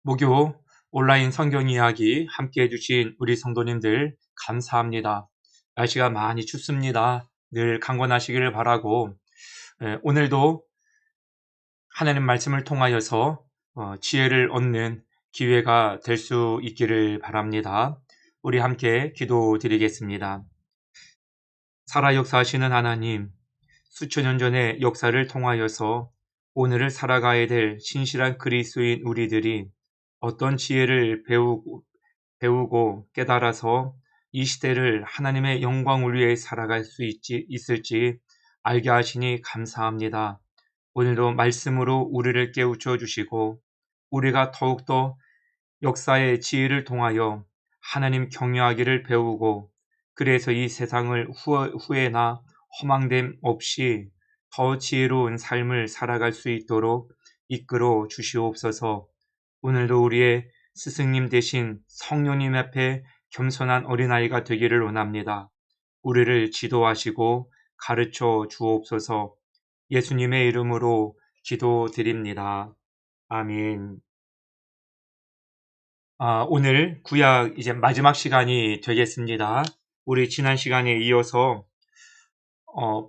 목요 온라인 성경 이야기 함께 해주신 우리 성도님들 감사합니다. 날씨가 많이 춥습니다. 늘 강건하시기를 바라고 오늘도 하나님 말씀을 통하여서 지혜를 얻는 기회가 될 수 있기를 바랍니다. 우리 함께 기도드리겠습니다. 살아 역사하시는 하나님, 수천 년 전의 역사를 통하여서 오늘을 살아가야 될 신실한 그리스도인 우리들이 어떤 지혜를 배우고 깨달아서 이 시대를 하나님의 영광을 위해 살아갈 수 있을지 알게 하시니 감사합니다. 오늘도 말씀으로 우리를 깨우쳐 주시고 우리가 더욱더 역사의 지혜를 통하여 하나님 경외하기를 배우고 그래서 이 세상을 후회나 허망됨 없이 더 지혜로운 삶을 살아갈 수 있도록 이끌어 주시옵소서. 오늘도 우리의 스승님 대신 성령님 앞에 겸손한 어린아이가 되기를 원합니다. 우리를 지도하시고 가르쳐 주옵소서. 예수님의 이름으로 기도드립니다. 아멘. 오늘 구약 이제 마지막 시간이 되겠습니다. 우리 지난 시간에 이어서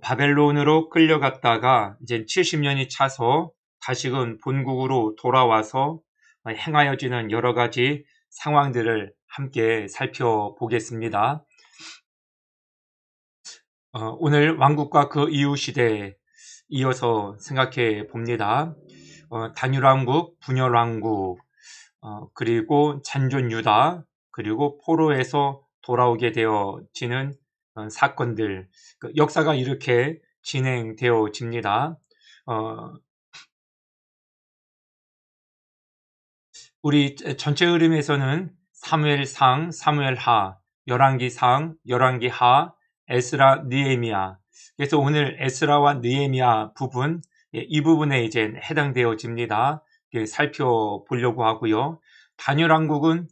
바벨론으로 끌려갔다가 이제 70년이 차서 다시금 본국으로 돌아와서 행하여지는 여러 가지 상황들을 함께 살펴보겠습니다. 오늘 왕국과 그 이후 시대에 이어서 생각해 봅니다. 단일왕국, 분열왕국, 그리고 잔존 유다, 그리고 포로에서 돌아오게 되어지는 사건들, 역사가 이렇게 진행되어집니다. 우리 전체 흐름에서는 사무엘상, 사무엘하, 열왕기상, 열왕기하, 에스라, 느헤미야. 그래서 오늘 에스라와 느헤미야 부분, 이 부분에 이제 해당되어집니다. 살펴보려고 하고요. 단열왕국은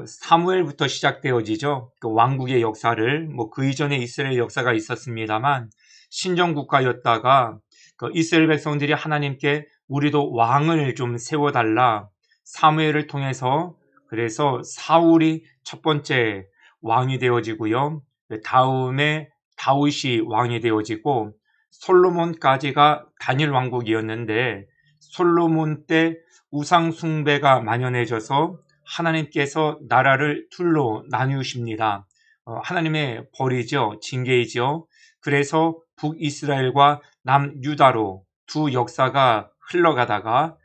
사무엘부터 시작되어지죠. 그 왕국의 역사를 그 이전에 이스라엘 역사가 있었습니다만 신정국가였다가 그 이스라엘 백성들이 하나님께 우리도 왕을 좀 세워달라. 사무엘을 통해서 그래서 사울이 첫 번째 왕이 되어지고요. 다음에 다윗이 왕이 되어지고 솔로몬까지가 단일 왕국이었는데 솔로몬 때 우상 숭배가 만연해져서 하나님께서 나라를 둘로 나누십니다. 하나님의 벌이죠. 징계이죠. 그래서 북이스라엘과 남유다로 두 역사가 흘러가다가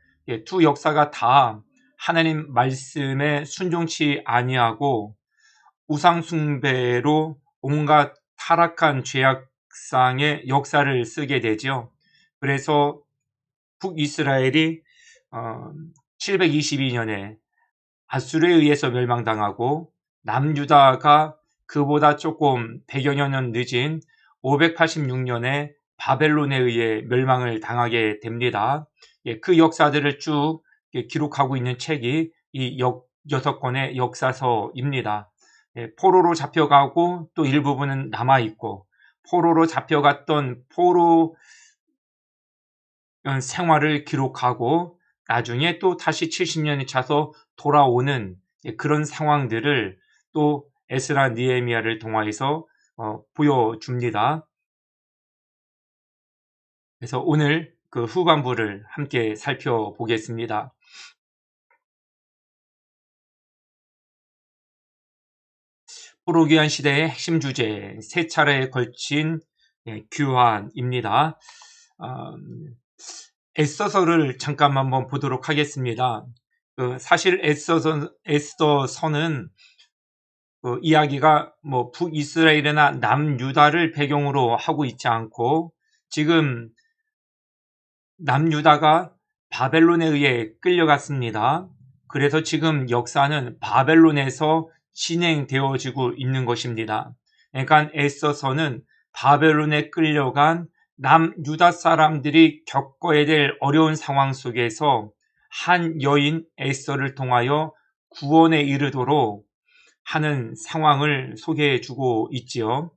두 역사가 다 하나님 말씀에 순종치 아니하고 우상 숭배로 온갖 타락한 죄악상의 역사를 쓰게 되죠. 그래서 북이스라엘이 722년에 아수르에 의해서 멸망당하고 남유다가 그보다 조금 100여 년 늦은 586년에 바벨론에 의해 멸망을 당하게 됩니다. 그 역사들을 쭉 기록하고 있는 책이 이 6권의 역사서입니다. 포로로 잡혀가고 또 일부분은 남아있고 포로로 잡혀갔던 포로 생활을 기록하고 나중에 또 다시 70년이 차서 돌아오는 그런 상황들을 또 에스라 느헤미야를 통하여서 보여줍니다. 그래서 오늘 그 후반부를 함께 살펴보겠습니다. 포로귀환 시대의 핵심 주제, 세 차례에 걸친 귀환입니다. 에스더서를 잠깐 한번 보도록 하겠습니다. 사실 에스더서는 이야기가 북이스라엘이나 남유다를 배경으로 하고 있지 않고 지금 남유다가 바벨론에 의해 끌려갔습니다. 그래서 지금 역사는 바벨론에서 진행되어지고 있는 것입니다. 그러니까 에스더서는 바벨론에 끌려간 남유다 사람들이 겪어야 될 어려운 상황 속에서 한 여인 에스더를 통하여 구원에 이르도록 하는 상황을 소개해 주고 있지요.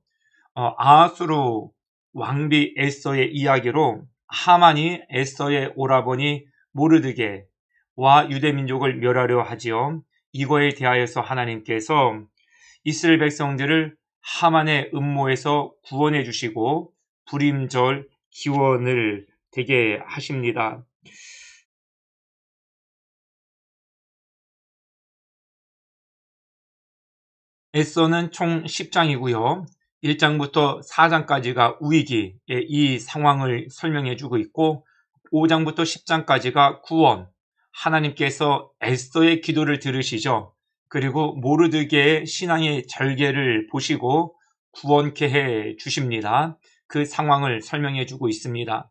아하수르 왕비 에스더의 이야기로 하만이 에스더의 오라버니 모르드게 유대민족을 멸하려 하지요. 이거에 대하여서 하나님께서 이스라엘 백성들을 하만의 음모에서 구원해 주시고 불임절 기원을 되게 하십니다. 에서는 총 10장이고요. 1장부터 4장까지가 우위기의 이 상황을 설명해 주고 있고 5장부터 10장까지가 구원, 하나님께서 에스더의 기도를 들으시죠. 그리고 모르드게의 신앙의 절개를 보시고 구원케 해 주십니다. 그 상황을 설명해 주고 있습니다.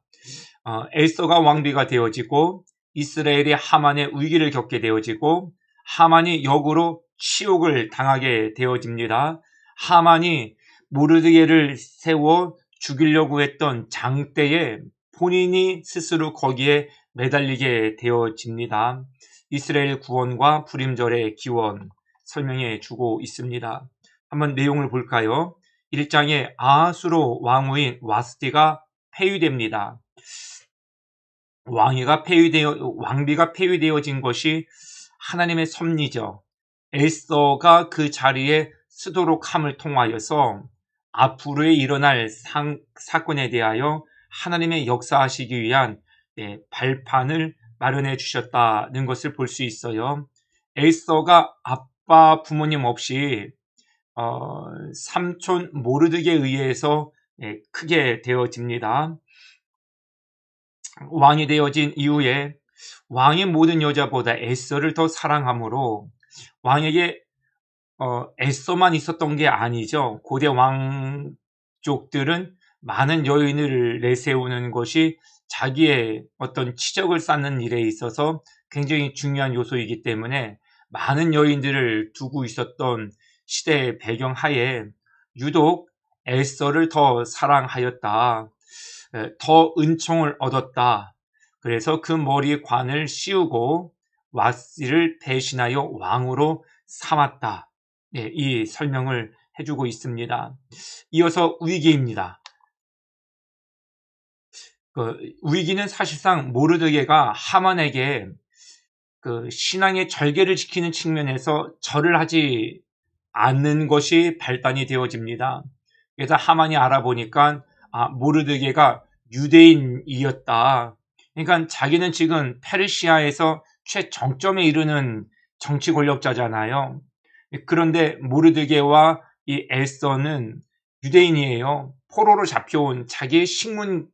에스더가 왕비가 되어지고 이스라엘이 하만의 위기를 겪게 되어지고 하만이 역으로 치욕을 당하게 되어집니다. 하만이 모르드게를 세워 죽이려고 했던 장대에 본인이 스스로 거기에 매달리게 되어집니다. 이스라엘 구원과 불임절의 기원 설명해 주고 있습니다. 한번 내용을 볼까요? 1장에 아하수로 왕후인 와스티가 폐위됩니다. 왕비가 폐위되어진 것이 하나님의 섭리죠. 에스더가 그 자리에 서도록 함을 통하여서 앞으로에 일어날 사건에 대하여 하나님의 역사하시기 위한 발판을 마련해 주셨다는 것을 볼 수 있어요. 에스더가 아빠 부모님 없이 삼촌 모르드게에 의해서 크게 되어집니다. 왕이 되어진 이후에 왕이 모든 여자보다 에스더를 더 사랑하므로 왕에게 에스더만 있었던 게 아니죠. 고대 왕족들은 많은 여인을 내세우는 것이 자기의 어떤 치적을 쌓는 일에 있어서 굉장히 중요한 요소이기 때문에 많은 여인들을 두고 있었던 시대의 배경하에 유독 에스더를 더 사랑하였다. 더 은총을 얻었다. 그래서 그 머리에 관을 씌우고 와스티를 대신하여 왕으로 삼았다. 이 설명을 해주고 있습니다. 이어서 위기입니다. 위기는 사실상 모르드게가 하만에게 그 신앙의 절개를 지키는 측면에서 절을 하지 않는 것이 발단이 되어집니다. 그래서 하만이 알아보니까 모르드게가 유대인이었다. 그러니까 자기는 지금 페르시아에서 최정점에 이르는 정치 권력자잖아요. 그런데 모르드게와 이 에스더는 유대인이에요. 포로로 잡혀온 자기의 식문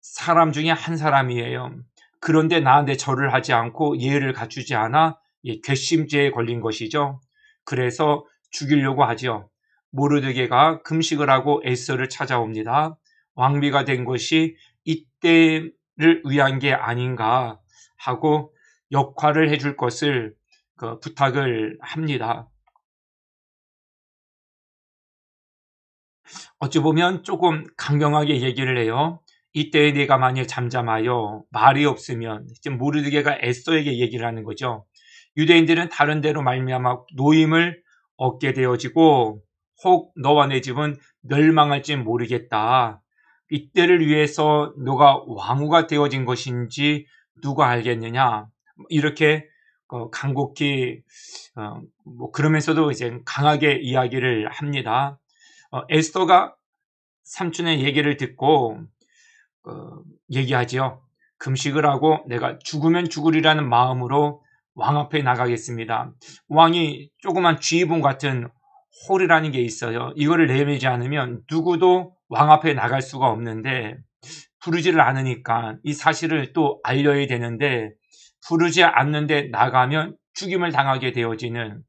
사람 중에 한 사람이에요. 그런데 나한테 절을 하지 않고 예의를 갖추지 않아 괘씸죄에 걸린 것이죠. 그래서 죽이려고 하죠. 모르드게가 금식을 하고 에스더를 찾아옵니다. 왕비가 된 것이 이때를 위한 게 아닌가 하고 역할을 해줄 것을 부탁을 합니다. 어찌 보면 조금 강경하게 얘기를 해요. 이때에 네가 만일 잠잠하여 말이 없으면, 지금 모르드게가 에스더에게 얘기를 하는 거죠. 유대인들은 다른 데로 말미암아 노임을 얻게 되어지고 혹 너와 내 집은 멸망할지 모르겠다. 이때를 위해서 너가 왕후가 되어진 것인지 누가 알겠느냐. 이렇게 간곡히 그러면서도 이제 강하게 이야기를 합니다. 에스더가 삼촌의 얘기를 듣고 얘기하지요. 금식을 하고 내가 죽으면 죽으리라는 마음으로 왕 앞에 나가겠습니다. 왕이 조그만 쥐분 같은 홀이라는 게 있어요. 이거를 내밀지 않으면 누구도 왕 앞에 나갈 수가 없는데 부르지를 않으니까 이 사실을 또 알려야 되는데 부르지 않는데 나가면 죽임을 당하게 되어지는,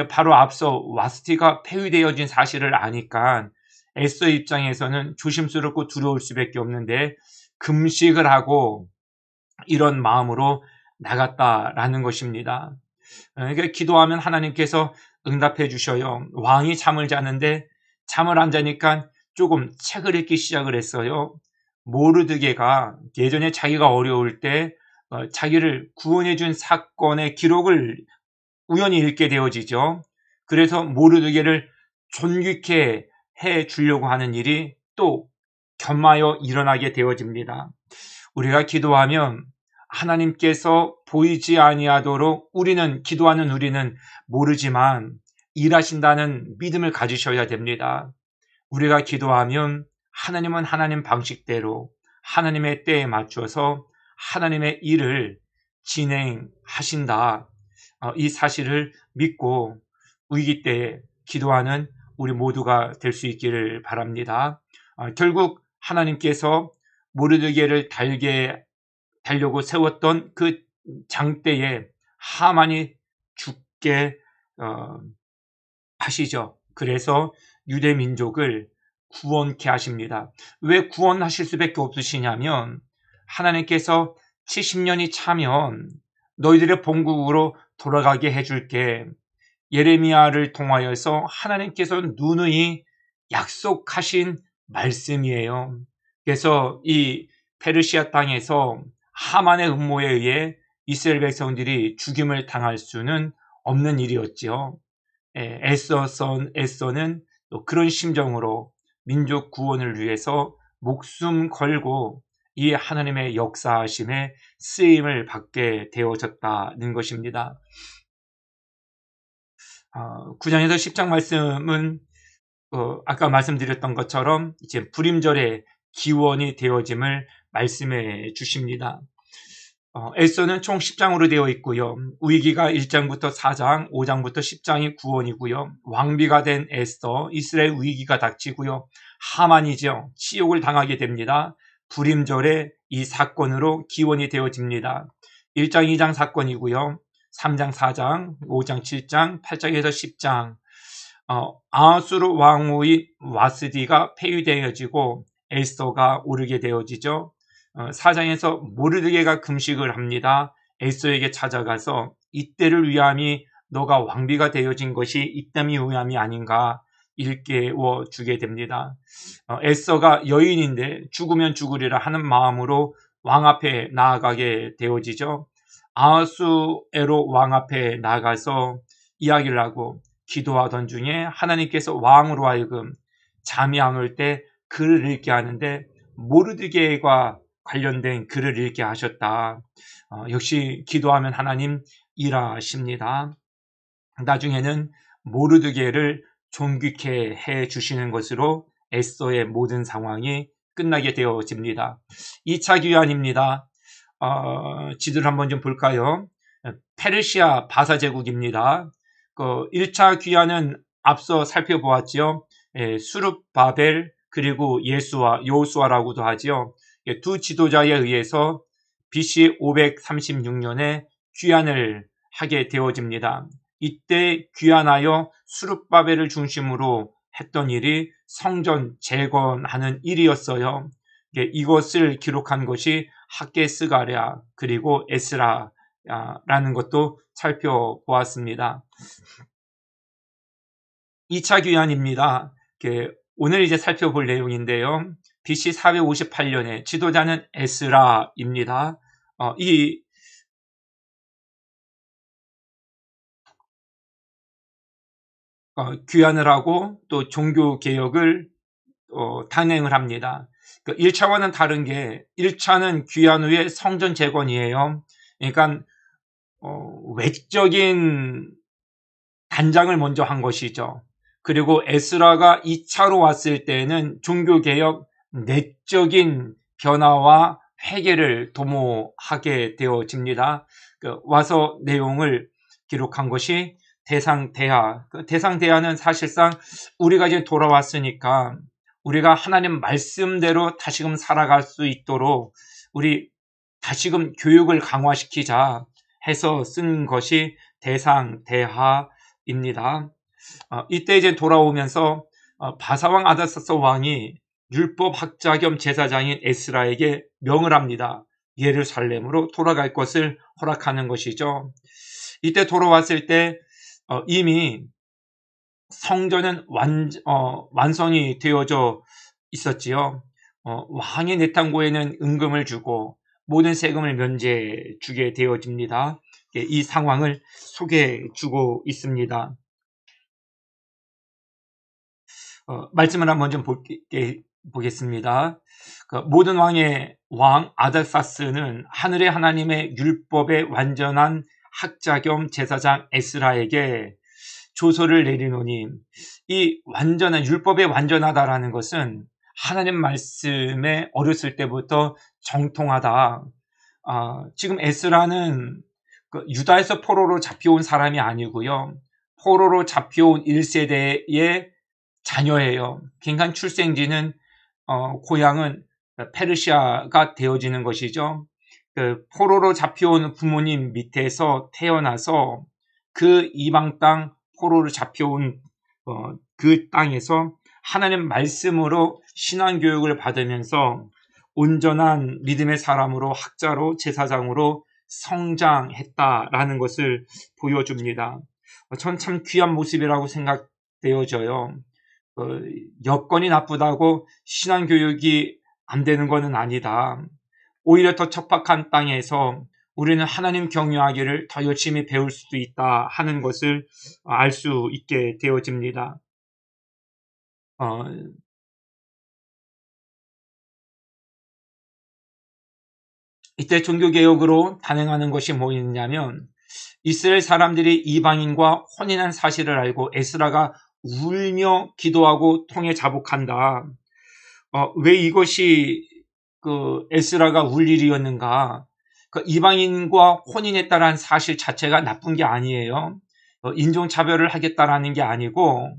바로 앞서 와스티가 폐위되어진 사실을 아니까 에스더 입장에서는 조심스럽고 두려울 수밖에 없는데 금식을 하고 이런 마음으로 나갔다라는 것입니다. 그러니까 기도하면 하나님께서 응답해 주셔요. 왕이 잠을 자는데 잠을 안 자니까 조금 책을 읽기 시작을 했어요. 모르드게가 예전에 자기가 어려울 때 자기를 구원해 준 사건의 기록을 우연히 읽게 되어지죠. 그래서 모르드게를 존귀케 해 주려고 하는 일이 또 겸하여 일어나게 되어집니다. 우리가 기도하면 하나님께서 보이지 아니하도록 기도하는 우리는 모르지만 일하신다는 믿음을 가지셔야 됩니다. 우리가 기도하면 하나님은 하나님 방식대로 하나님의 때에 맞춰서 하나님의 일을 진행하신다. 이 사실을 믿고 위기 때에 기도하는 우리 모두가 될 수 있기를 바랍니다. 결국 하나님께서 모르드게를 달려고 세웠던 그 장대에 하만이 죽게 하시죠. 그래서 유대 민족을 구원케 하십니다. 왜 구원하실 수밖에 없으시냐면 하나님께서 70년이 차면 너희들의 본국으로 돌아가게 해줄게. 예레미야를 통하여서 하나님께서 누누이 약속하신 말씀이에요. 그래서 이 페르시아 땅에서 하만의 음모에 의해 이스라엘 백성들이 죽임을 당할 수는 없는 일이었지요. 에서는 또 그런 심정으로 민족 구원을 위해서 목숨 걸고 이 하나님의 역사하심에 쓰임을 받게 되어졌다는 것입니다. 9장에서 10장 말씀은 아까 말씀드렸던 것처럼 이제 불임절의 기원이 되어짐을 말씀해 주십니다. 에서는 총 10장으로 되어 있고요. 위기가 1장부터 4장, 5장부터 10장이 구원이고요. 왕비가 된 에스더, 이스라엘 위기가 닥치고요. 하만이죠. 치욕을 당하게 됩니다. 불임절의 이 사건으로 기원이 되어집니다. 1장, 2장 사건이고요. 3장, 4장, 5장, 7장, 8장에서 10장 아하수르 왕후인 와스디가 폐위되어지고 에스더가 오르게 되어지죠. 4장에서 모르드게가 금식을 합니다. 에스더에게 찾아가서 이때를 위함이 너가 왕비가 되어진 것이 이때미 위함이 아닌가 일깨워 주게 됩니다. 에스더가 여인인데 죽으면 죽으리라 하는 마음으로 왕 앞에 나아가게 되어지죠. 아하수에로 왕 앞에 나가서 이야기를 하고 기도하던 중에 하나님께서 왕으로 하여금 잠이 안 올 때 글을 읽게 하는데 모르드게가 관련된 글을 읽게 하셨다. 역시 기도하면 하나님 일하십니다. 나중에는 모르드게를 존귀케 해 주시는 것으로 에스더의 모든 상황이 끝나게 되어집니다. 2차 귀환입니다. 지도를 한번 좀 볼까요? 페르시아 바사 제국입니다. 1차 귀환은 앞서 살펴보았죠. 수룹바벨 그리고 여호수아라고도 하죠. 두 지도자에 의해서 BC 536년에 귀환을 하게 되어집니다. 이때 귀환하여 수룹바벨을 중심으로 했던 일이 성전 재건하는 일이었어요. 이것을 기록한 것이 학개스가랴 그리고 에스라라는 것도 살펴보았습니다. 2차 귀환입니다. 오늘 이제 살펴볼 내용인데요. BC 458년에 지도자는 에스라입니다. 이 귀환을 하고 또 종교 개혁을 단행을 합니다. 1차와는 다른 게 1차는 귀환 후에 성전 재건이에요. 그러니까 외적인 단장을 먼저 한 것이죠. 그리고 에스라가 2차로 왔을 때는 종교개혁 내적인 변화와 회개를 도모하게 되어집니다. 와서 내용을 기록한 것이 대상대하. 대상대하는 사실상 우리가 이제 돌아왔으니까 우리가 하나님 말씀대로 다시금 살아갈 수 있도록 우리 다시금 교육을 강화시키자 해서 쓴 것이 대상대하입니다. 이때 이제 돌아오면서 바사왕 아다사스 왕이 율법학자 겸 제사장인 에스라에게 명을 합니다. 예루살렘으로 돌아갈 것을 허락하는 것이죠. 이때 돌아왔을 때 이미 성전은 완성이 되어져 있었지요. 왕이 내탕고에는 은금을 주고 모든 세금을 면제 주게 되어집니다. 이 상황을 소개해 주고 있습니다. 말씀을 한번 좀 보겠습니다. 그 모든 왕의 왕 아닥사스는 하늘의 하나님의 율법의 완전한 학자 겸 제사장 에스라에게 조서를 내리노니, 이 완전한 율법에 완전하다라는 것은 하나님 말씀에 어렸을 때부터 정통하다. 지금 에스라는 그 유다에서 포로로 잡혀온 사람이 아니고요. 포로로 잡혀온 1세대의 자녀예요. 그러니까 출생지는 고향은 페르시아가 되어지는 것이죠. 그 포로로 잡혀온 부모님 밑에서 태어나서 그 이방 땅 포로로 잡혀온 그 땅에서 하나님 말씀으로 신앙교육을 받으면서 온전한 믿음의 사람으로 학자로 제사장으로 성장했다라는 것을 보여줍니다. 전 참 귀한 모습이라고 생각되어져요. 여건이 나쁘다고 신앙교육이 안 되는 것은 아니다. 오히려 더 척박한 땅에서 우리는 하나님 경유하기를 더 열심히 배울 수도 있다 하는 것을 알 수 있게 되어집니다. 이때 종교개혁으로 단행하는 것이 뭐였냐면, 이스라엘 사람들이 이방인과 혼인한 사실을 알고 에스라가 울며 기도하고 통에 자복한다. 왜 이것이 에스라가 울 일이었는가? 이방인과 혼인했다라는 사실 자체가 나쁜 게 아니에요. 인종차별을 하겠다라는 게 아니고,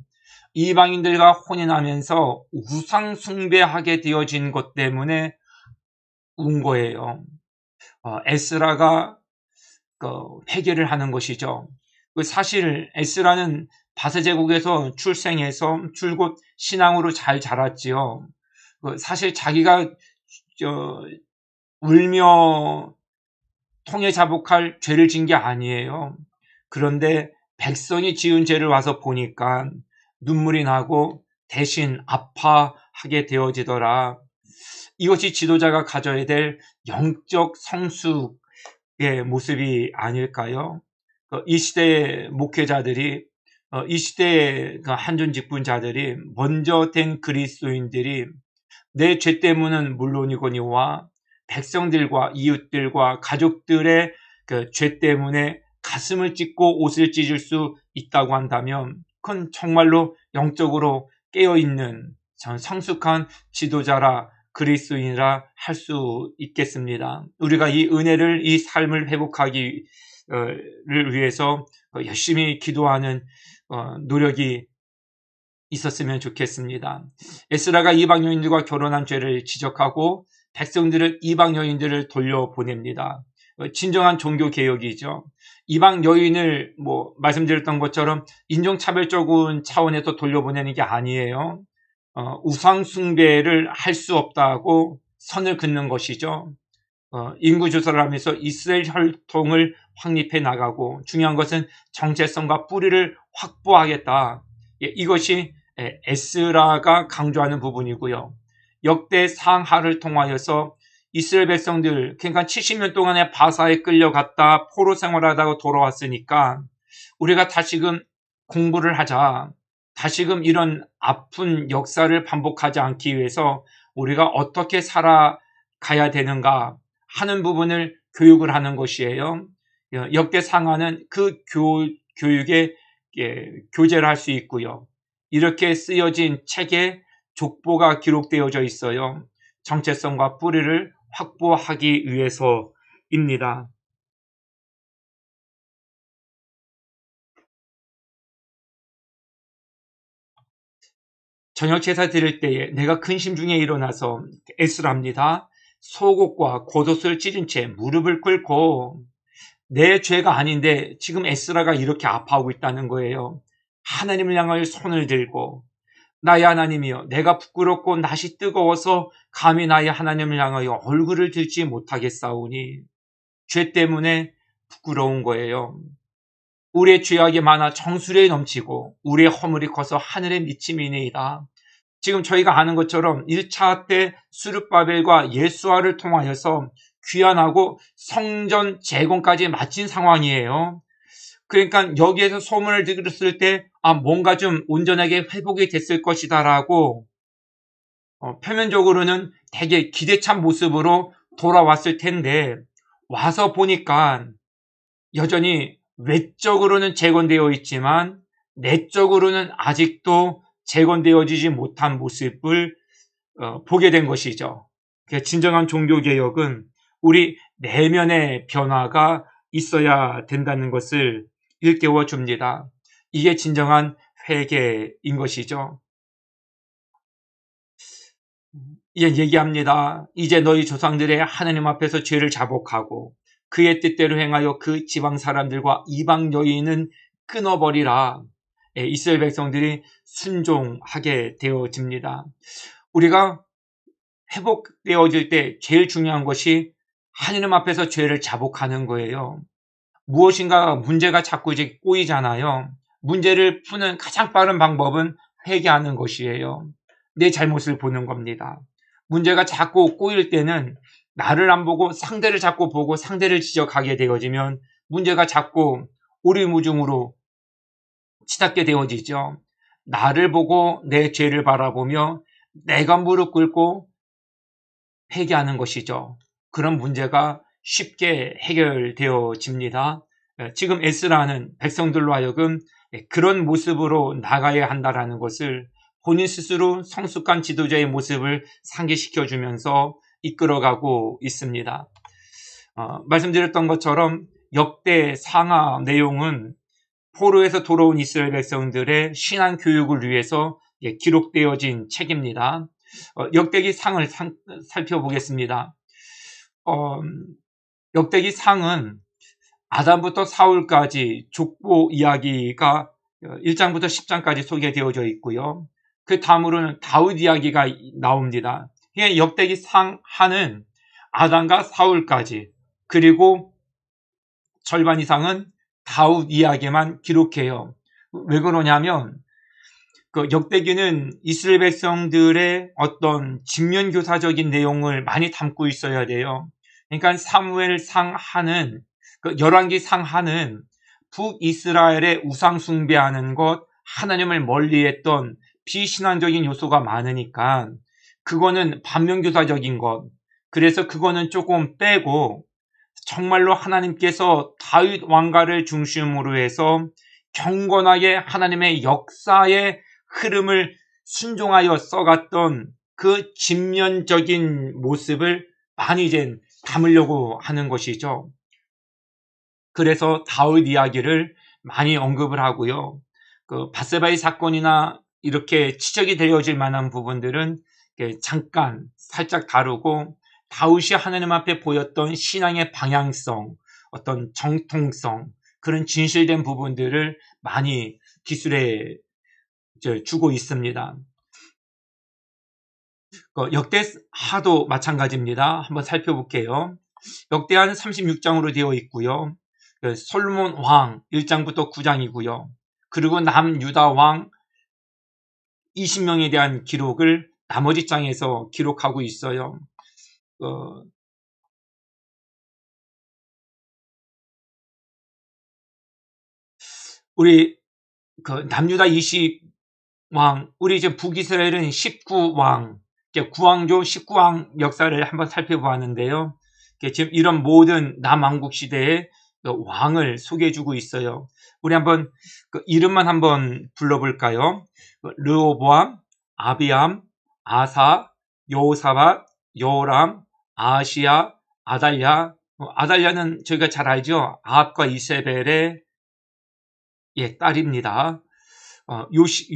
이방인들과 혼인하면서 우상 숭배하게 되어진 것 때문에 운 거예요. 에스라가 회개를 하는 것이죠. 사실 에스라는 바세 제국에서 출생해서 줄곧 신앙으로 잘 자랐지요. 사실 자기가 울며 통에 자복할 죄를 진 게 아니에요. 그런데 백성이 지은 죄를 와서 보니까 눈물이 나고 대신 아파하게 되어지더라. 이것이 지도자가 가져야 될 영적 성숙의 모습이 아닐까요? 이 시대의 목회자들이, 이 시대의 한전 직분자들이, 먼저 된 그리스도인들이 내 죄 때문은 물론이거니와 백성들과 이웃들과 가족들의 죄 때문에 가슴을 찢고 옷을 찢을 수 있다고 한다면, 그건 정말로 영적으로 깨어있는 성숙한 지도자라, 그리스도인이라 할 수 있겠습니다. 우리가 이 은혜를, 이 삶을 회복하기를 위해서 열심히 기도하는 노력이 있었으면 좋겠습니다. 에스라가 이방 여인들과 결혼한 죄를 지적하고 백성들은 이방 여인들을 돌려보냅니다. 진정한 종교개혁이죠. 이방 여인을 말씀드렸던 것처럼 인종차별적인 차원에서 돌려보내는 게 아니에요. 우상 숭배를 할 수 없다고 선을 긋는 것이죠. 인구 조사를 하면서 이스라엘 혈통을 확립해 나가고, 중요한 것은 정체성과 뿌리를 확보하겠다. 이것이 에스라가 강조하는 부분이고요. 역대 상하를 통하여서 이스라엘 백성들, 그러니까 70년 동안에 바사에 끌려갔다 포로 생활하다가 돌아왔으니까 우리가 다시금 공부를 하자. 다시금 이런 아픈 역사를 반복하지 않기 위해서 우리가 어떻게 살아가야 되는가 하는 부분을 교육을 하는 것이에요. 역대 상하는 그 교육에 교재를 할 수 있고요. 이렇게 쓰여진 책에 족보가 기록되어져 있어요. 정체성과 뿌리를 확보하기 위해서입니다. 저녁 제사 드릴 때에 내가 근심 중에 일어나서 에스라입니다. 속옷과 겉옷을 찢은 채 무릎을 꿇고, 내 죄가 아닌데 지금 에스라가 이렇게 아파하고 있다는 거예요. 하나님을 향하여 손을 들고, 나의 하나님이여, 내가 부끄럽고 낯이 뜨거워서 감히 나의 하나님을 향하여 얼굴을 들지 못하겠사오니, 죄 때문에 부끄러운 거예요. 우리의 죄악이 많아 정수리에 넘치고 우리의 허물이 커서 하늘에 미침이니이다. 지금 저희가 아는 것처럼 1차 때 수르바벨과 예수아를 통하여서 귀환하고 성전 재건까지 마친 상황이에요. 그러니까 여기에서 소문을 들었을 때 뭔가 좀 온전하게 회복이 됐을 것이다라고 표면적으로는 되게 기대찬 모습으로 돌아왔을 텐데 와서 보니까 여전히 외적으로는 재건되어 있지만 내적으로는 아직도 재건되어지지 못한 모습을 보게 된 것이죠. 진정한 종교개혁은 우리 내면의 변화가 있어야 된다는 것을 일깨워 줍니다. 이게 진정한 회개인 것이죠. 이제 얘기합니다. 이제 너희 조상들의 하나님 앞에서 죄를 자복하고 그의 뜻대로 행하여 그 지방 사람들과 이방 여인은 끊어버리라. 이스라엘 백성들이 순종하게 되어집니다. 우리가 회복되어질 때 제일 중요한 것이 하나님 앞에서 죄를 자복하는 거예요. 무엇인가 문제가 자꾸 이제 꼬이잖아요. 문제를 푸는 가장 빠른 방법은 회개하는 것이에요. 내 잘못을 보는 겁니다. 문제가 자꾸 꼬일 때는 나를 안 보고 상대를 자꾸 보고 상대를 지적하게 되어지면 문제가 자꾸 오리무중으로 치닫게 되어지죠. 나를 보고 내 죄를 바라보며 내가 무릎 꿇고 회개하는 것이죠. 그런 문제가 쉽게 해결되어집니다. 지금 에스라는 백성들로 하여금 그런 모습으로 나가야 한다는 것을 본인 스스로 성숙한 지도자의 모습을 상기시켜주면서 이끌어가고 있습니다. 말씀드렸던 것처럼 역대 상하 내용은 포로에서 돌아온 이스라엘 백성들의 신앙 교육을 위해서 기록되어진 책입니다. 역대기 상을 살펴보겠습니다. 역대기 상은 아담부터 사울까지 족보 이야기가 1장부터 10장까지 소개되어져 있고요. 그 다음으로는 다윗 이야기가 나옵니다. 역대기 상하는 아담과 사울까지 그리고 절반 이상은 다윗 이야기만 기록해요. 왜 그러냐면 그 역대기는 이스라엘 백성들의 어떤 직면교사적인 내용을 많이 담고 있어야 돼요. 그러니까 사무엘 상하는 그 열왕기 상하는 북이스라엘의 우상 숭배하는 것, 하나님을 멀리했던 비신앙적인 요소가 많으니까 그거는 반면교사적인 것. 그래서 그거는 조금 빼고 정말로 하나님께서 다윗 왕가를 중심으로 해서 경건하게 하나님의 역사의 흐름을 순종하여 써갔던 그 직면적인 모습을 많이 이제 담으려고 하는 것이죠. 그래서 다윗 이야기를 많이 언급을 하고요. 그 밧세바의 사건이나 이렇게 지적이 되어질 만한 부분들은 잠깐 살짝 다루고 다윗이 하나님 앞에 보였던 신앙의 방향성, 어떤 정통성, 그런 진실된 부분들을 많이 기술해 주고 있습니다. 역대하도 마찬가지입니다. 한번 살펴볼게요. 역대하는 36장으로 되어 있고요. 솔로몬 왕 1장부터 9장이고요. 그리고 남유다 왕 20명에 대한 기록을 나머지 장에서 기록하고 있어요. 우리 남유다 20왕, 우리 이제 북이스라엘은 19왕, 9왕조 19왕 역사를 한번 살펴보았는데요. 지금 이런 모든 남왕국 시대의 왕을 소개해주고 있어요. 우리 한번 이름만 한번 불러볼까요? 르호보암, 아비암, 아사, 여호사밧, 여호람, 아시야, 아달랴. 아달랴는 저희가 잘 알죠? 아합과 이세벨의 딸입니다.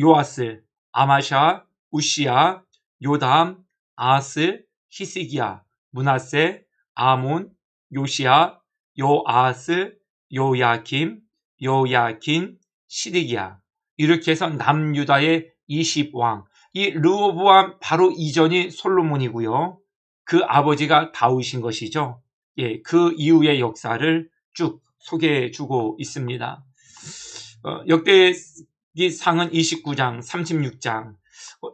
요아스, 아마샤, 우시야, 요담, 아스, 히스기야, 므낫세, 아몬, 요시야, 요아스, 요야김, 요야킨, 시드기야. 이렇게 해서 남유다의 20왕. 이 르호보암 바로 이전이 솔로몬이고요. 그 아버지가 다윗인 것이죠. 그 이후의 역사를 쭉 소개해 주고 있습니다. 역대기 상은 29장, 36장.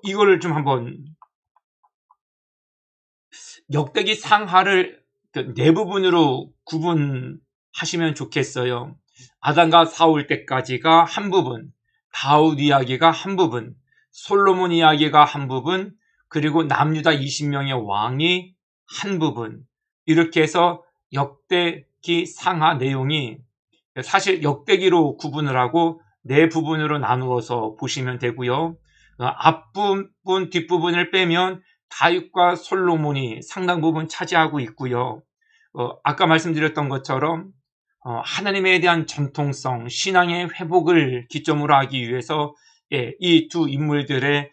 이거를 좀 한번 역대기 상하를 네 부분으로 구분하시면 좋겠어요. 아담과 사울 때까지가 한 부분, 다윗 이야기가 한 부분, 솔로몬 이야기가 한 부분, 그리고 남유다 20명의 왕이 한 부분, 이렇게 해서 역대기 상하 내용이 사실 역대기로 구분을 하고 네 부분으로 나누어서 보시면 되고요. 앞부분, 뒷부분을 빼면 다윗과 솔로몬이 상당 부분 차지하고 있고요. 아까 말씀드렸던 것처럼 하나님에 대한 전통성, 신앙의 회복을 기점으로 하기 위해서 이 두 인물들의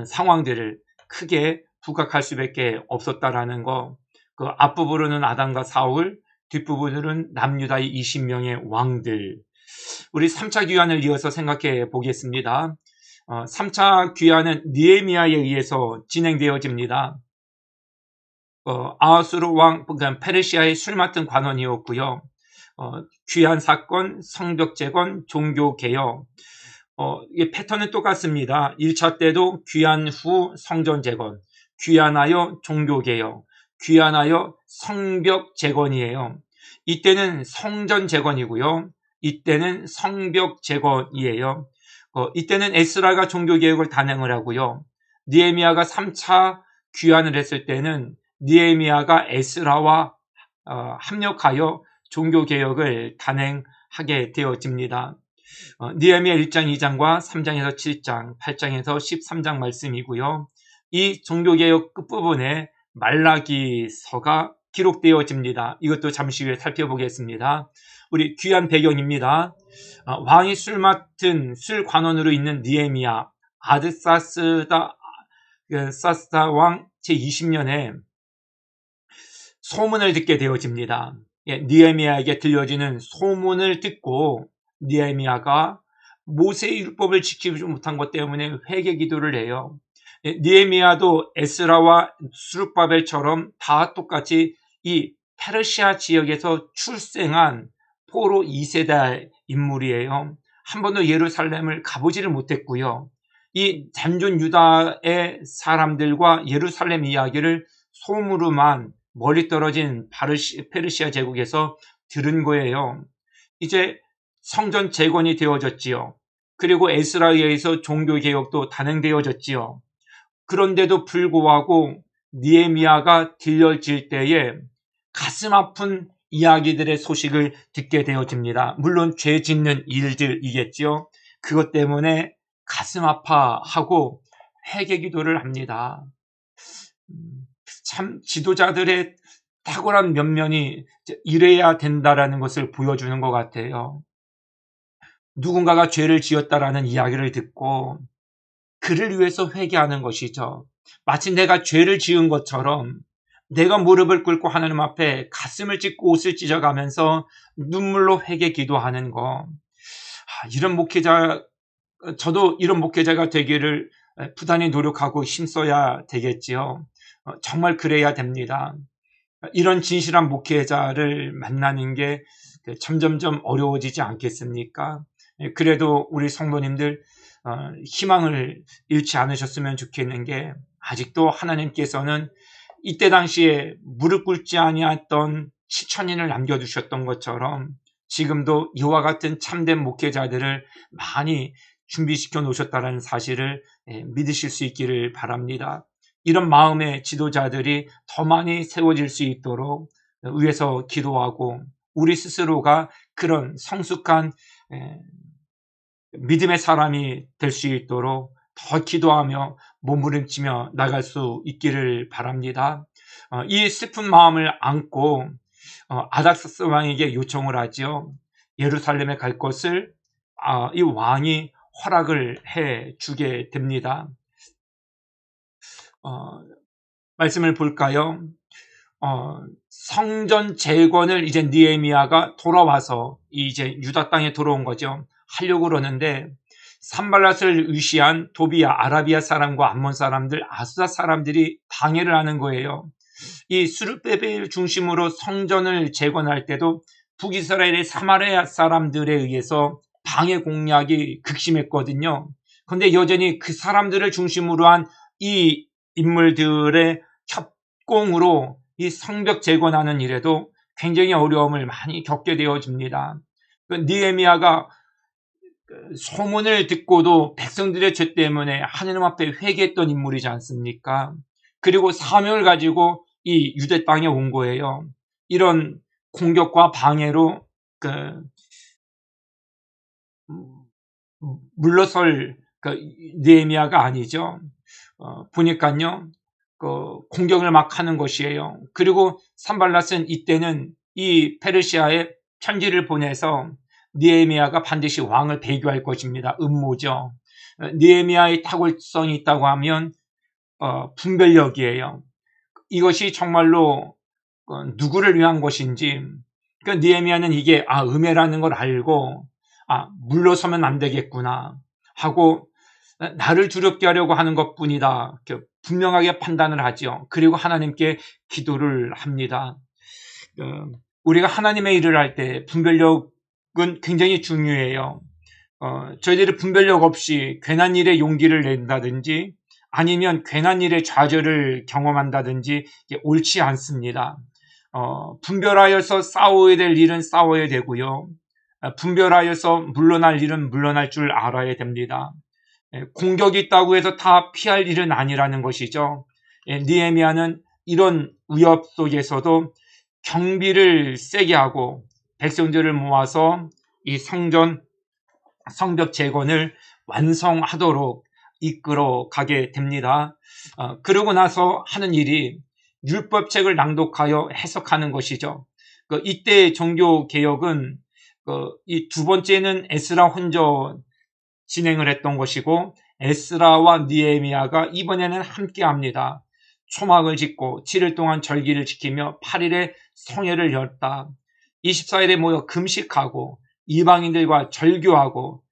상황들을 크게 부각할 수밖에 없었다라는 거. 그 앞부분으로는 아담과 사울, 뒷부분으로는 남유다의 20명의 왕들. 우리 3차 귀환을 이어서 생각해 보겠습니다. 3차 귀환은 느헤미야에 의해서 진행되어집니다. 아하수르 왕, 페르시아의 술 맡은 관원이었고요. 귀환 사건, 성벽 재건, 종교 개혁. 이 패턴은 똑같습니다. 1차 때도 귀환 후 성전 재건, 귀환하여 종교 개혁, 귀환하여 성벽 재건이에요. 이때는 성전 재건이고요. 이때는 성벽 재건이에요. 이때는 에스라가 종교 개혁을 단행을 하고요. 느헤미야가 3차 귀환을 했을 때는 느헤미야가 에스라와 합력하여 종교 개혁을 단행하게 되어집니다. 느헤미야 1장 2장과 3장에서 7장, 8장에서 13장 말씀이고요. 이 종교개혁 끝부분에 말라기서가 기록되어집니다. 이것도 잠시 후에 살펴보겠습니다. 우리 귀한 배경입니다. 왕이 술 맡은 술 관원으로 있는 느헤미야, 아드사스다 왕 제20년에 소문을 듣게 되어집니다. 느헤미야에게 들려지는 소문을 듣고 느헤미야가 모세의 율법을 지키지 못한 것 때문에 회개 기도를 해요. 느헤미야도 에스라와 스룹바벨처럼 다 똑같이 이 페르시아 지역에서 출생한 포로 2세대 인물이에요. 한 번도 예루살렘을 가보지를 못했고요. 이 잔존 유다의 사람들과 예루살렘 이야기를 소문으로만 멀리 떨어진 페르시아 제국에서 들은 거예요. 이제 성전 재건이 되어졌지요. 그리고 에스라에 의해서 종교개혁도 단행되어졌지요. 그런데도 불구하고 느헤미야가 들려질 때에 가슴 아픈 이야기들의 소식을 듣게 되어집니다. 물론 죄 짓는 일들이겠지요. 그것 때문에 가슴 아파하고 회개 기도를 합니다. 참 지도자들의 탁월한 면면이 이래야 된다라는 것을 보여주는 것 같아요. 누군가가 죄를 지었다라는 이야기를 듣고 그를 위해서 회개하는 것이죠. 마치 내가 죄를 지은 것처럼 내가 무릎을 꿇고 하나님 앞에 가슴을 찢고 옷을 찢어가면서 눈물로 회개 기도하는 거. 이런 목회자, 저도 이런 목회자가 되기를 부단히 노력하고 힘써야 되겠지요. 정말 그래야 됩니다. 이런 진실한 목회자를 만나는 게 점점점 어려워지지 않겠습니까? 그래도 우리 성도님들 희망을 잃지 않으셨으면 좋겠는 게 아직도 하나님께서는 이때 당시에 무릎 꿇지 아니했던 7,000인을 남겨두셨던 것처럼 지금도 이와 같은 참된 목회자들을 많이 준비시켜 놓으셨다는 사실을 믿으실 수 있기를 바랍니다. 이런 마음의 지도자들이 더 많이 세워질 수 있도록 위에서 기도하고 우리 스스로가 그런 성숙한 믿음의 사람이 될 수 있도록 더 기도하며 몸부림치며 나갈 수 있기를 바랍니다. 이 슬픈 마음을 안고 아닥사스 왕에게 요청을 하죠. 예루살렘에 갈 것을 이 왕이 허락을 해 주게 됩니다. 말씀을 볼까요? 성전 재건을 이제 느헤미야가 돌아와서 이제 유다 땅에 들어온 거죠. 하려고 그러는데 산발랏을 위시한 도비아, 아라비아 사람과 암몬 사람들, 아수사 사람들이 방해를 하는 거예요. 이 스룹베벨 중심으로 성전을 재건할 때도 북이스라엘의 사마리아 사람들에 의해서 방해 공략이 극심했거든요. 그런데 여전히 그 사람들을 중심으로 한 이 인물들의 협공으로 이 성벽 재건하는 일에도 굉장히 어려움을 많이 겪게 되어집니다. 느헤미야가 소문을 듣고도 백성들의 죄 때문에 하느님 앞에 회개했던 인물이지 않습니까? 그리고 사명을 가지고 이 유대 땅에 온 거예요. 이런 공격과 방해로 물러설 느헤미야가 아니죠. 보니까요, 공격을 막 하는 것이에요. 그리고 산발랏은 이때는 이 페르시아에 편지를 보내서 느헤미야가 반드시 왕을 배교할 것입니다. 음모죠. 느헤미야의 탁월성이 있다고 하면 분별력이에요. 이것이 정말로 누구를 위한 것인지, 느헤미야는 이게 음해라는 걸 알고 물러서면 안 되겠구나 하고 나를 두렵게 하려고 하는 것뿐이다. 분명하게 판단을 하죠. 그리고 하나님께 기도를 합니다. 우리가 하나님의 일을 할 때 분별력은 굉장히 중요해요. 저희들이 분별력 없이 괜한 일에 용기를 낸다든지 아니면 괜한 일에 좌절을 경험한다든지 옳지 않습니다. 분별하여서 싸워야 될 일은 싸워야 되고요. 분별하여서 물러날 일은 물러날 줄 알아야 됩니다. 공격이 있다고 해서 다 피할 일은 아니라는 것이죠. 느헤미야는 이런 위협 속에서도 경비를 세게 하고 백성들을 모아서 이 성벽 재건을 완성하도록 이끌어 가게 됩니다. 그러고 나서 하는 일이 율법책을 낭독하여 해석하는 것이죠. 이때 종교 개혁은 이 두 번째는 에스라 혼자 진행을 했던 것이고 에스라와 느헤미야가 이번에는 함께합니다. 초막을 짓고 7일 동안 절기를 지키며 8일에 성회를 열었다. 24일에 모여 금식하고 이방인들과 절교하고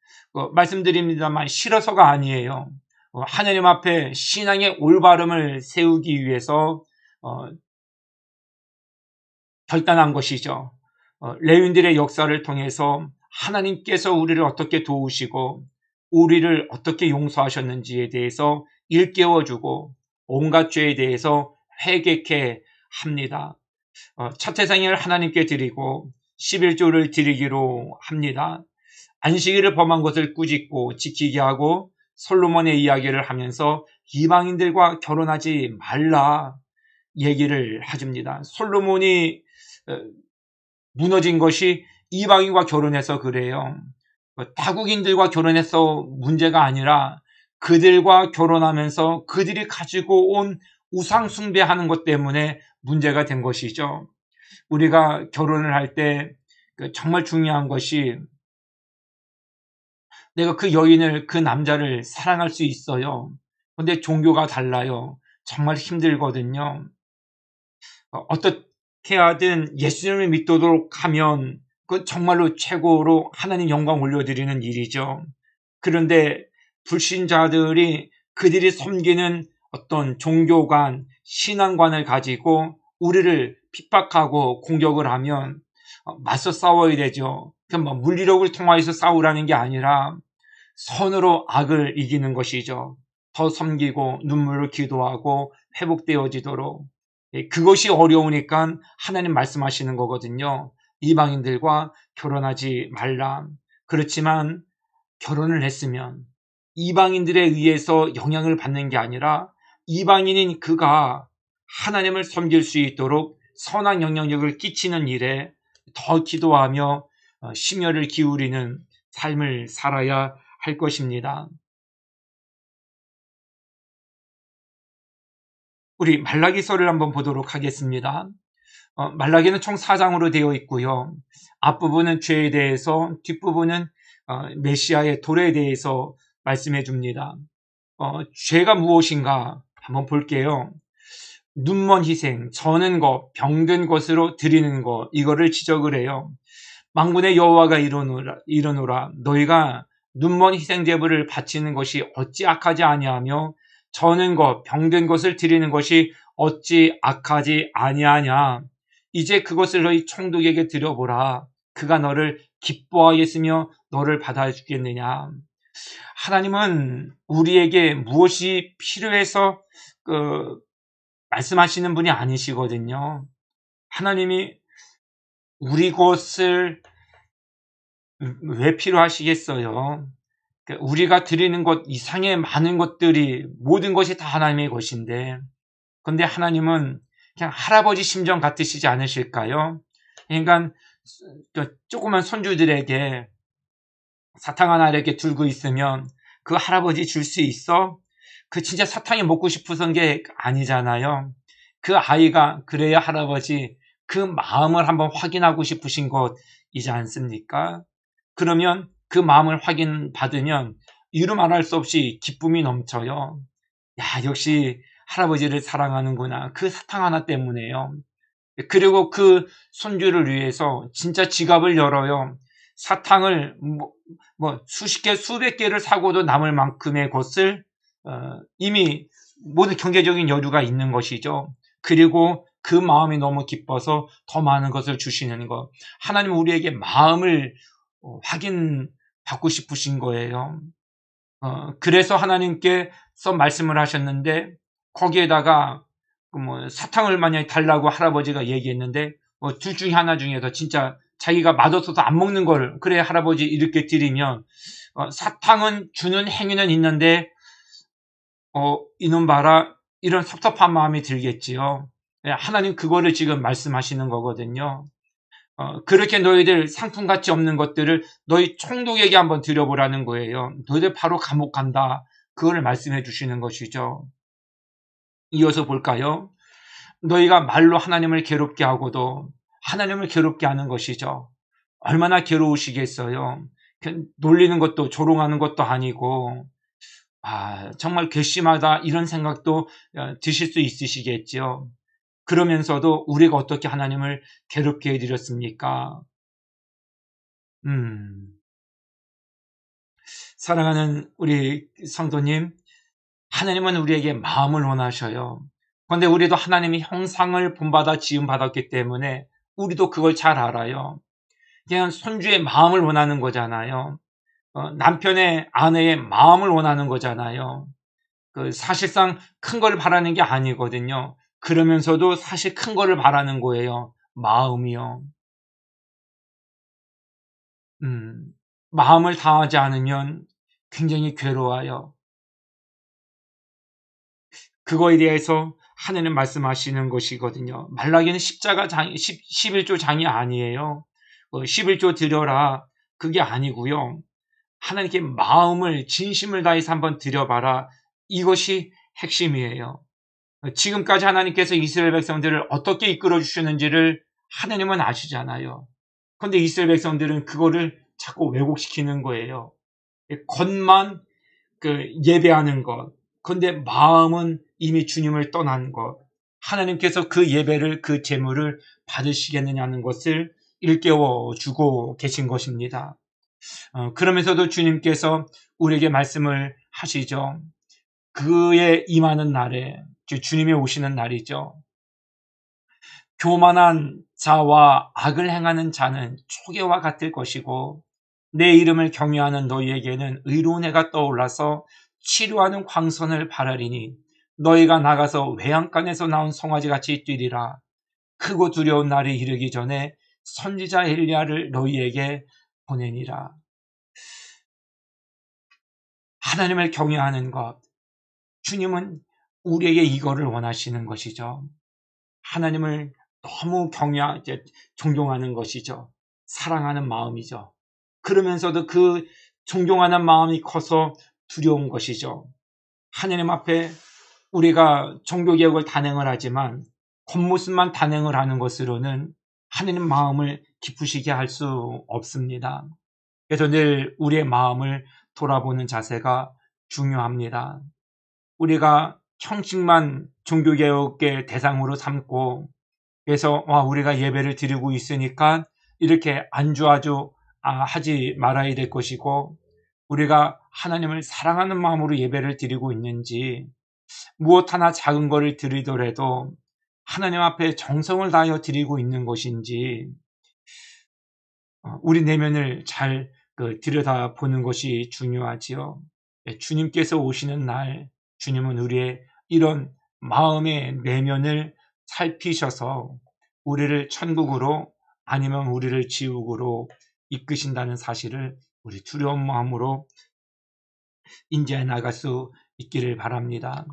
말씀드립니다만 싫어서가 아니에요. 하나님 앞에 신앙의 올바름을 세우기 위해서 결단한 것이죠. 레위인들의 역사를 통해서 하나님께서 우리를 어떻게 도우시고 우리를 어떻게 용서하셨는지에 대해서 일깨워주고 온갖 죄에 대해서 회개케 합니다. 첫 세상을 하나님께 드리고 11조를 드리기로 합니다. 안식일을 범한 것을 꾸짖고 지키게 하고 솔로몬의 이야기를 하면서 이방인들과 결혼하지 말라 얘기를 해줍니다. 솔로몬이 무너진 것이 이방인과 결혼해서 그래요. 타국인들과 결혼해서 문제가 아니라 그들과 결혼하면서 그들이 가지고 온 우상 숭배하는 것 때문에 문제가 된 것이죠. 우리가 결혼을 할 때 정말 중요한 것이 내가 그 여인을, 그 남자를 사랑할 수 있어요. 근데 종교가 달라요. 정말 힘들거든요. 어떻게 하든 예수님을 믿도록 하면 그건 정말로 최고로 하나님 영광 올려드리는 일이죠. 그런데 불신자들이 그들이 섬기는 어떤 종교관, 신앙관을 가지고 우리를 핍박하고 공격을 하면 맞서 싸워야 되죠. 물리력을 통하여서 싸우라는 게 아니라 선으로 악을 이기는 것이죠. 더 섬기고 눈물로 기도하고 회복되어지도록. 그것이 어려우니까 하나님 말씀하시는 거거든요. 이방인들과 결혼하지 말라. 그렇지만 결혼을 했으면 이방인들에 의해서 영향을 받는 게 아니라 이방인인 그가 하나님을 섬길 수 있도록 선한 영향력을 끼치는 일에 더 기도하며 심혈을 기울이는 삶을 살아야 할 것입니다. 우리 말라기서를 한번 보도록 하겠습니다. 말라기는 총 4장으로 되어 있고요. 앞부분은 죄에 대해서, 뒷부분은 메시아의 도래에 대해서 말씀해 줍니다. 죄가 무엇인가 한번 볼게요. 눈먼 희생, 저는 것, 병든 것으로 드리는 것, 이거를 지적을 해요. 만군의 여호와가 이르노라 너희가 눈먼 희생 제물을 바치는 것이 어찌 악하지 아니하며 저는 것, 병든 것을 드리는 것이 어찌 악하지 아니하냐. 이제 그것을 너희 총독에게 드려보라. 그가 너를 기뻐하겠으며 너를 받아주겠느냐. 하나님은 우리에게 무엇이 필요해서 말씀하시는 분이 아니시거든요. 하나님이 우리 것을 왜 필요하시겠어요? 우리가 드리는 것 이상의 많은 것들이 모든 것이 다 하나님의 것인데, 근데 하나님은 그냥 할아버지 심정 같으시지 않으실까요? 그러니까 조그만 손주들에게 사탕 하나 이렇게 들고 있으면 그 할아버지 줄 수 있어? 그 진짜 사탕이 먹고 싶어서인 게 아니잖아요. 그 아이가 그래야 할아버지 그 마음을 한번 확인하고 싶으신 것이지 않습니까? 그러면 그 마음을 확인받으면 이루 말할 수 없이 기쁨이 넘쳐요. 야, 역시 할아버지를 사랑하는구나. 그 사탕 하나 때문에요. 그리고 그 손주를 위해서 진짜 지갑을 열어요. 사탕을 수십 개, 수백 개를 사고도 남을 만큼의 것을 이미 모든 경제적인 여유가 있는 것이죠. 그리고 그 마음이 너무 기뻐서 더 많은 것을 주시는 것. 하나님은 우리에게 마음을 확인받고 싶으신 거예요. 그래서 하나님께서 말씀을 하셨는데 거기에다가 사탕을 만약에 달라고 할아버지가 얘기했는데 둘 중에 하나 중에서 진짜 자기가 맛없어서 안 먹는 걸 그래 할아버지 이렇게 드리면 사탕은 주는 행위는 있는데 이놈 봐라 이런 섭섭한 마음이 들겠지요. 하나님 그거를 지금 말씀하시는 거거든요. 그렇게 너희들 상품가치 없는 것들을 너희 총독에게 한번 드려보라는 거예요. 너희들 바로 감옥 간다. 그걸 말씀해 주시는 것이죠. 이어서 볼까요? 너희가 말로 하나님을 괴롭게 하고도 하나님을 괴롭게 하는 것이죠. 얼마나 괴로우시겠어요. 놀리는 것도 조롱하는 것도 아니고 정말 괘씸하다 이런 생각도 드실 수 있으시겠죠. 그러면서도 우리가 어떻게 하나님을 괴롭게 해드렸습니까? 사랑하는 우리 성도님, 하나님은 우리에게 마음을 원하셔요. 그런데 우리도 하나님의 형상을 본받아 지음받았기 때문에 우리도 그걸 잘 알아요. 그냥 손주의 마음을 원하는 거잖아요. 남편의 아내의 마음을 원하는 거잖아요. 사실상 큰 걸 바라는 게 아니거든요. 그러면서도 사실 큰 거를 바라는 거예요. 마음이요. 마음을 다하지 않으면 굉장히 괴로워요. 그거에 대해서 하나님 말씀하시는 것이거든요. 말라기는 11조 장이 아니에요. 11조 드려라. 그게 아니고요. 하나님께 마음을 진심을 다해서 한번 드려봐라. 이것이 핵심이에요. 지금까지 하나님께서 이스라엘 백성들을 어떻게 이끌어 주셨는지를 하나님은 아시잖아요. 그런데 이스라엘 백성들은 그거를 자꾸 왜곡시키는 거예요. 겉만 예배하는 것. 그런데 마음은 이미 주님을 떠난 것. 하나님께서 그 예배를 그 제물을 받으시겠느냐는 것을 일깨워 주고 계신 것입니다. 그러면서도 주님께서 우리에게 말씀을 하시죠. 그의 임하는 날에 주님이 오시는 날이죠. 교만한 자와 악을 행하는 자는 초계와 같을 것이고 내 이름을 경외하는 너희에게는 의로운 해가 떠올라서 치료하는 광선을 바라리니 너희가 나가서 외양간에서 나온 송아지같이 뛰리라. 크고 두려운 날이 이르기 전에 선지자 엘리야를 너희에게 보내니라. 하나님을 경외하는 것, 주님은 우리에게 이거를 원하시는 것이죠. 하나님을 너무 존경하는 것이죠. 사랑하는 마음이죠. 그러면서도 그 존경하는 마음이 커서 두려운 것이죠. 하나님 앞에 우리가 종교개혁을 단행을 하지만 겉모습만 단행을 하는 것으로는 하나님 마음을 기쁘시게 할 수 없습니다. 그래서 늘 우리의 마음을 돌아보는 자세가 중요합니다. 우리가 형식만 종교개혁의 대상으로 삼고 그래서 우리가 예배를 드리고 있으니까 이렇게 안주아주 하지 말아야 될 것이고 우리가 하나님을 사랑하는 마음으로 예배를 드리고 있는지 무엇 하나 작은 것을 드리더라도 하나님 앞에 정성을 다하여 드리고 있는 것인지 우리 내면을 잘 들여다보는 것이 중요하지요. 주님께서 오시는 날 주님은 우리의 이런 마음의 내면을 살피셔서 우리를 천국으로 아니면 우리를 지옥으로 이끄신다는 사실을 우리 두려운 마음으로 인지해 나갈 수 있기를 바랍니다.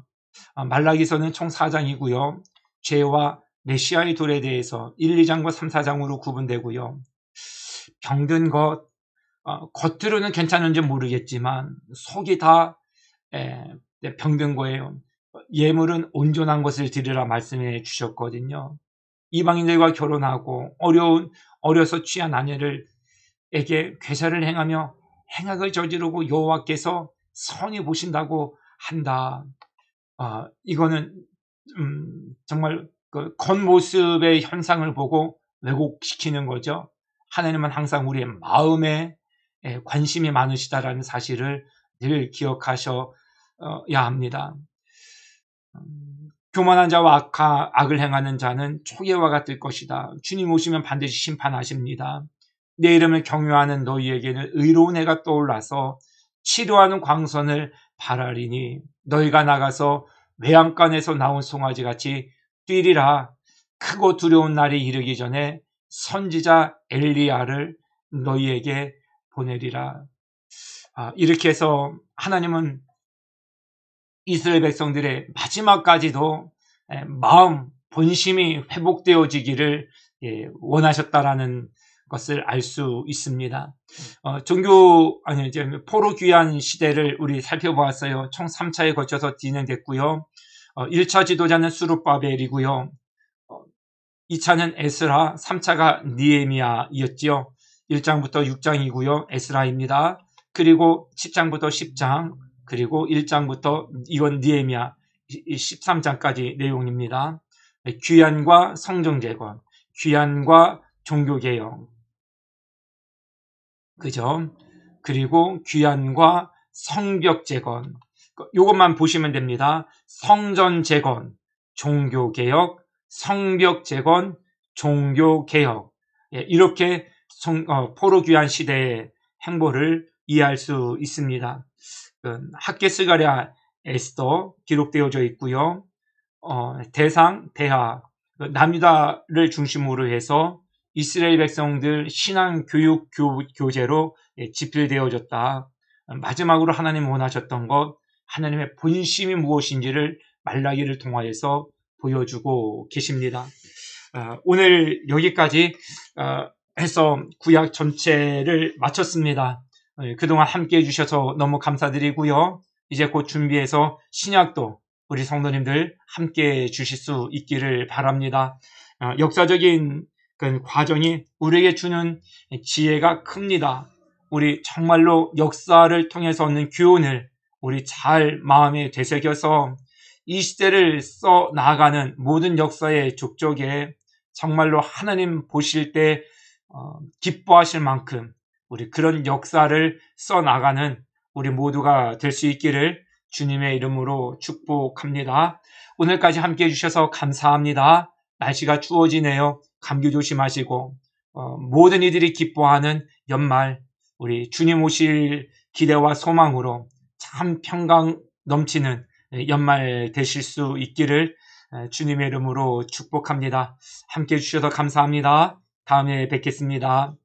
말라기서는 총 4장이고요. 죄와 메시아의 돌에 대해서 1, 2장과 3, 4장으로 구분되고요. 병든 것, 겉으로는 괜찮은지 모르겠지만 속이 다 병든 거예요. 예물은 온전한 것을 드리라 말씀해 주셨거든요. 이방인들과 결혼하고 어려서 취한 아내에게 괴사를 행하며 행악을 저지르고 여호와께서 선히 보신다고 한다. 이거는 정말 그 겉모습의 현상을 보고 왜곡시키는 거죠. 하나님은 항상 우리의 마음에 관심이 많으시다라는 사실을 늘 기억하셔야 합니다. 교만한 자와 악을 행하는 자는 초계와 같을 것이다. 주님 오시면 반드시 심판하십니다. 내 이름을 경외하는 너희에게는 의로운 해가 떠올라서 치료하는 광선을 발하리니 너희가 나가서 외양간에서 나온 송아지같이 뛰리라. 크고 두려운 날이 이르기 전에 선지자 엘리야를 너희에게 보내리라. 이렇게 해서 하나님은 이스라엘 백성들의 마지막까지도 마음, 본심이 회복되어지기를 원하셨다라는 것을 알 수 있습니다. 포로 귀환 시대를 우리 살펴보았어요. 총 3차에 거쳐서 진행됐고요. 1차 지도자는 스룹바벨이고요. 2차는 에스라, 3차가 느헤미야였지요. 1장부터 6장이고요. 에스라입니다. 그리고 10장부터 10장, 그리고 1장부터 이건 느헤미야 13장까지 내용입니다. 귀환과 성전 재건, 귀환과 종교개혁, 그죠? 그리고 귀환과 성벽 재건, 이것만 보시면 됩니다. 성전 재건, 종교개혁, 성벽 재건, 종교개혁, 이렇게 포로 귀환 시대의 행보를 이해할 수 있습니다. 학개스가랴 에스더 기록되어져 있고요. 대상, 대하, 남유다를 중심으로 해서 이스라엘 백성들 신앙 교육 교재로 집필되어졌다. 마지막으로 하나님 원하셨던 것, 하나님의 본심이 무엇인지를 말라기를 통하여서 보여주고 계십니다. 오늘 여기까지 해서 구약 전체를 마쳤습니다. 그동안 함께 해주셔서 너무 감사드리고요. 이제 곧 준비해서 신약도 우리 성도님들 함께 해주실 수 있기를 바랍니다. 역사적인 그 과정이 우리에게 주는 지혜가 큽니다. 우리 정말로 역사를 통해서 얻는 교훈을 우리 잘 마음에 되새겨서 이 시대를 써 나아가는 모든 역사의 족적에 정말로 하나님 보실 때 기뻐하실 만큼 우리 그런 역사를 써 나가는 우리 모두가 될 수 있기를 주님의 이름으로 축복합니다. 오늘까지 함께 해주셔서 감사합니다. 날씨가 추워지네요. 감기 조심하시고 모든 이들이 기뻐하는 연말, 우리 주님 오실 기대와 소망으로 참 평강 넘치는 연말 되실 수 있기를 주님의 이름으로 축복합니다. 함께 해주셔서 감사합니다. 다음에 뵙겠습니다.